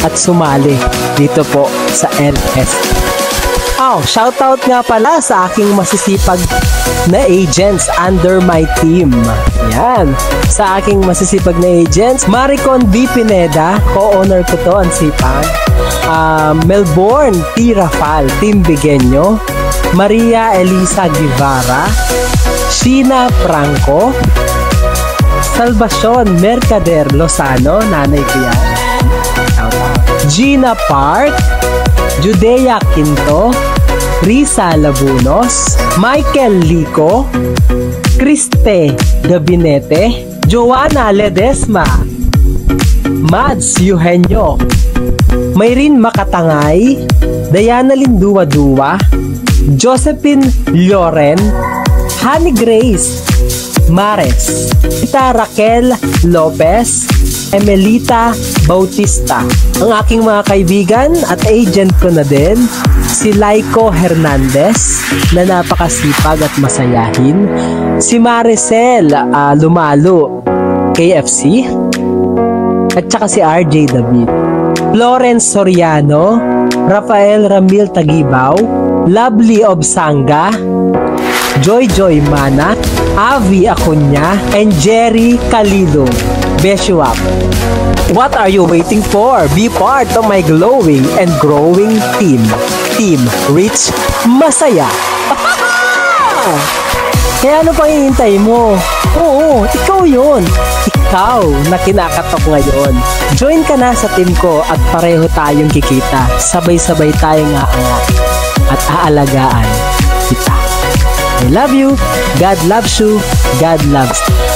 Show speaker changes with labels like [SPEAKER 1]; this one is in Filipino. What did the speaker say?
[SPEAKER 1] at sumali dito po sa LS. Shoutout nga pala sa aking masisipag na agents under my team. Yan. Sa aking masisipag na agents, Maricon B. Pineda, co-owner ko to, ang sipag. Melbourne T. Rafal, Team Bigenyo. Maria Elisa Guevara, Sheena Franco, Salvacion Mercader Lozano, nanay ko yan. Gina Park, Judea Quinto, Risa Labunos, Michael Lico, Criste Gabinete, Joanna Ledesma, Mads Eugenio, Mayrin Makatangay, Diana Lindua-Dua, Josephine Loren, Honey Grace Mares, Tita Raquel Lopez, Emelita Bautista. Ang aking mga kaibigan at agent ko na din, si Laiko Hernandez na napakasipag at masayahin, si Maricel Lumalo KFC, at saka si RJ David, Florence Soriano, Rafael Ramil Tagibaw, Lovely Obsanga, Joy Joy Mana, Avi Acuña, and Jerry Calido. Beshuap. What are you waiting for? Be part of my glowing and growing team. Team Rich Masaya. Kaya ano pang hihintay mo? Oo, ikaw yun. Ikaw na kinakatok ngayon. Join ka na sa team ko at pareho tayong kikita. Sabay-sabay tayong aangat at aalagaan kita. I love you. God loves you. God loves you.